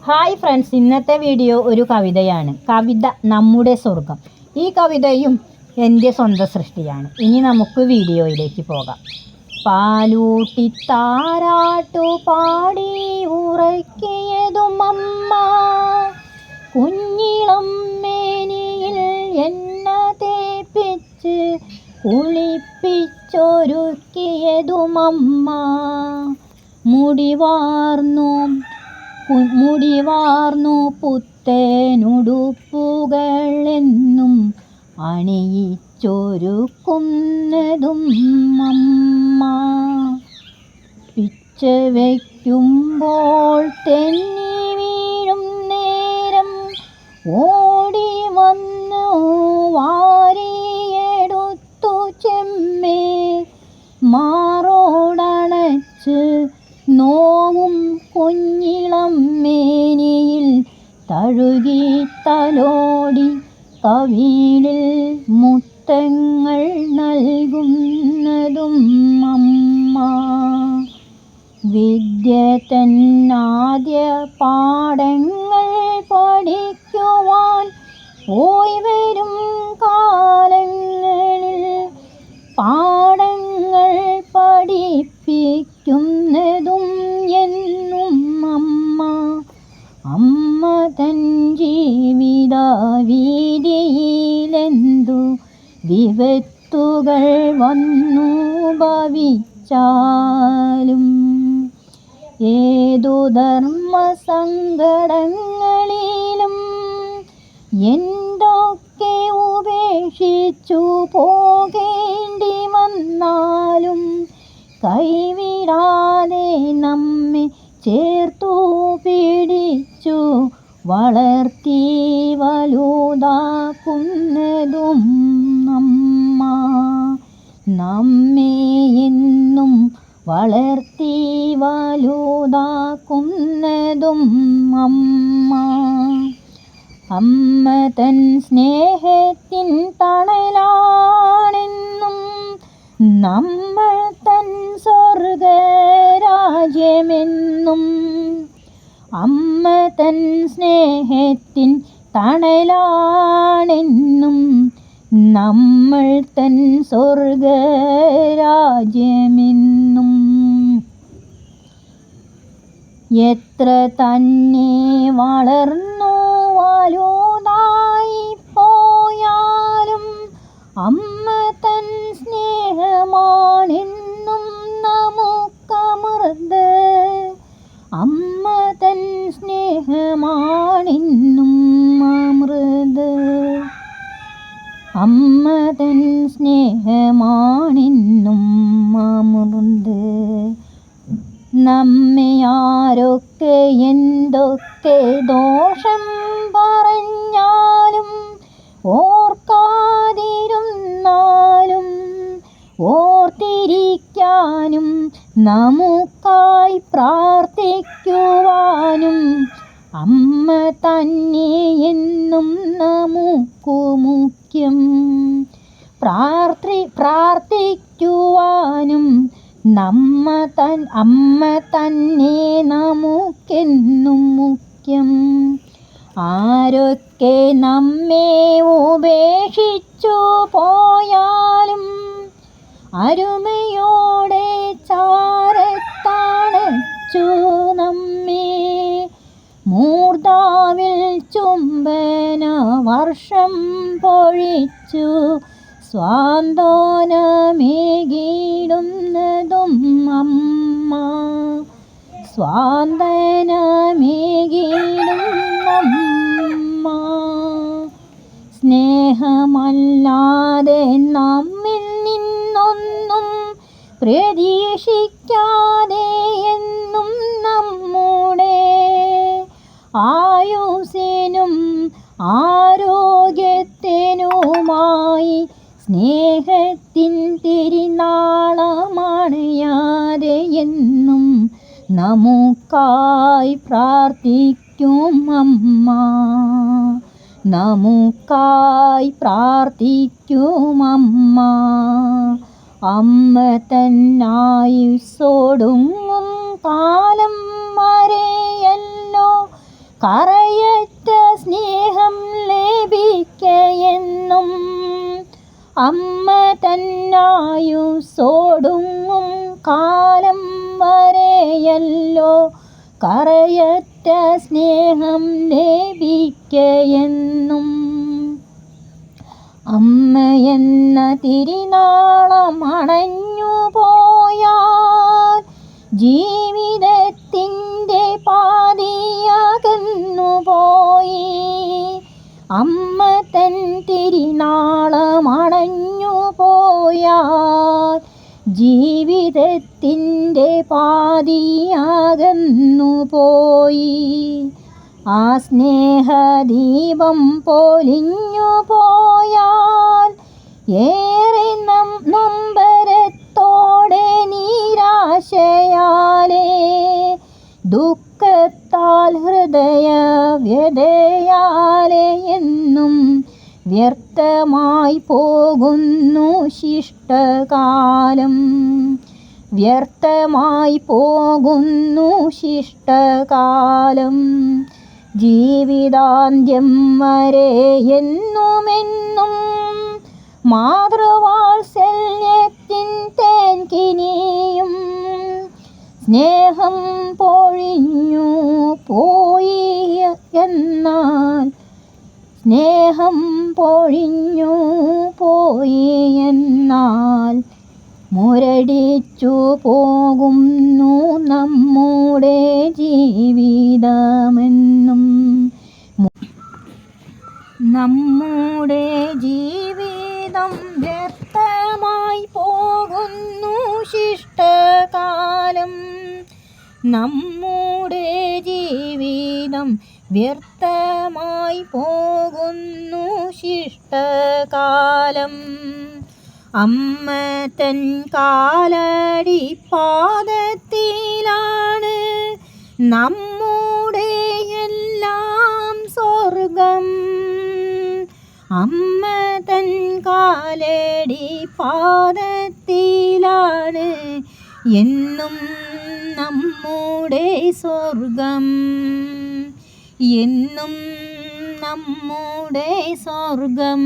Hi friends, ഇന്നത്തെ video ഒരു കവിതയാണ്. കവിത നമ്മുടെ സ്വർഗം. ഈ കവിതയും എൻ്റെ സ്വന്തം സൃഷ്ടിയാണ്. ഇനി നമുക്ക് വീഡിയോയിലേക്ക് പോകാം. പാലൂട്ടി താരാട്ടു പാടി ഉറക്കിയതും അമ്മ, കുഞ്ഞിളം മേനിയിൽ എണ്ണ തേപ്പിച്ച് കുളിപ്പിച്ചൊരുക്കിയതും അമ്മ, മുടിവാർന്നു പുത്തനുടുപ്പുകളെന്നും അണിയിച്ചൊരുക്കുന്നതും അമ്മ, പിച്ച വയ്ക്കുമ്പോൾ തെന്നി വീഴും നേരം ഓടി വന്നു വാരിയെടുത്തു ചെമ്മേ, മാറോടണച്ച് നോവും കുഞ്ഞിളം മേനിയിൽ തഴുകി തലോടി കവിളിൽ മുത്തങ്ങൾ നൽകുന്നതും അമ്മ, വിദ്യ തന്നാദ്യ പാഠങ്ങൾ പഠിക്കുവാൻ പോയി വരും കാലങ്ങളിൽ പാഠങ്ങൾ പഠിപ്പിക്കുന്നതും എന്നും അമ്മ. അമ്മ തൻ ജീവിത വീതിയിലെന്തു വിപത്തുകൾ വന്നു ഭവിച്ചാലും, ഏതു ധർമ്മസങ്കടങ്ങളിലും എന്തൊക്കെ ഉപേക്ഷിച്ചു പോകേണ്ടി വന്നാലും കൈവിടാതെ നമ്മെ ചേർത്തു പിടിച്ചു വളർത്തി വലുതാക്കുന്നതും അമ്മ, നമ്മെ എന്നും വളർത്തി വലുതാക്കുന്നതും അമ്മ. അമ്മ തൻ സ്നേഹത്തിൻ തണലാണെന്നും നമ്മൾ തൻ സ്വർഗരാജ്യമെന്നും, അമ്മ തൻ സ്നേഹത്തിൻ തണലാണെന്നും നമ്മൾ തൻ സ്വർഗരാജ്യമെന്നും. എത്ര തന്നെ വളർന്നു വലുതായി പോയാലും അമ്മ തൻ സ്നേഹമാണെന്നും നമുക്കമൃത്, അമ്മ തൻ സ്നേഹമാണെന്നും അമൃത്, അമ്മ തൻ സ്നേഹമാണെന്നും അമൃത്. നമ്മെ ആരൊക്കെ എന്തൊക്കെ ദോഷം പറഞ്ഞാലും ഓർക്കാതിരുന്നാലും ഓർത്തിരിക്കാനും നമുക്കായി പ്രാർത്ഥിക്കുവാനും അമ്മ തന്നെ എന്നും നമുക്കു മുഖ്യം. പ്രാർത്ഥിക്കുവാനും അമ്മ തന്നെ നമുക്കെന്നും മുഖ്യം. ആരൊക്കെ നമ്മെ ഉപേക്ഷിച്ചു പോയാലും അരുമയോടെ ചാരത്തണച്ചു നമ്മെ, മൂർധാവിൽ ചുംബന വർഷം പൊഴിച്ചു സ്വാന്തനമേകിടുന്നതും അമ്മ, സ്വാന്തനമേകിടും അമ്മ. സ്നേഹമല്ലാതെ നമ്മിൽ നിന്നൊന്നും പ്രതീക്ഷിക്കാതെ എന്നും നമ്മുടെ ആയുസ്സിനും ആരോഗ്യത്തിനുമായി സ്നേഹത്തിൻ തിരുനാളമണയാതെ എന്നും നമുക്കായി പ്രാർത്ഥിക്കും അമ്മ, നമുക്കായി പ്രാർത്ഥിക്കും അമ്മ. അമ്മ തന്നായുസ്സൊടുങ്ങും കാലം വരെയല്ലോ കറയറ്റ സ്നേഹം ലഭിക്കയെന്നും അമ്മ തന്നായുസ്സോടുങ്ങും കാലം വരെയല്ലോ കറയറ്റ സ്നേഹം ലഭിക്കയെന്നും. അമ്മയെന്ന തിരിനാളം അണഞ്ഞു പോയാൽ ജീവിതത്തിൻ്റെ പാതിയകന്നു പോയി. അമ്മ തൻ തിരിനാളം അണഞ്ഞു പോയാൽ ജീവിതത്തിൻ്റെ പാതിയകന്നു പോയി. ആ സ്നേഹദീപം പൊലിഞ്ഞു പോയാൽ ഏറെ നൊമ്പരത്തോടെ നിരാശയാലേ ദുഃഖത്താൽ ഹൃദയ വ്യതയാലെ എന്നും വ്യർത്ഥമായി പോകുന്നു ശിഷ്ടകാലം. വ്യർത്ഥമായി പോകുന്നു ശിഷ്ടകാലം. ജീവിതാന്ത്യം വരെ എന്നുമെന്നും മാതൃവാത്സല്യത്തിൻ തേൻകിനിയും സ്നേഹം പൊഴിഞ്ഞു പോയി എന്നാൽ സ്നേഹം പൊഴിഞ്ഞു പോയി എന്നാൽ മുരടിച്ചു പോകുന്നു നമ്മുടെ ജീവിതമെന്നും. നമ്മുടെ ജീവിതം വ്യർത്ഥമായി പോകുന്നു ശിഷ്ടകാലം. നമ്മുടെ ജീവിതം വ്യർത്ഥമായി പോകുന്നു ശിഷ്ടകാലം. അമ്മ തൻ കാലടിപ്പാദത്തിലാണ് നമ്മുടെ എല്ലാം സ്വർഗം. അമ്മ തൻ കാലടിപ്പാദത്തിലാണ് എന്നും നമ്മുടെ സ്വർഗം. എന്നും നമ്മുടെ സ്വർഗം.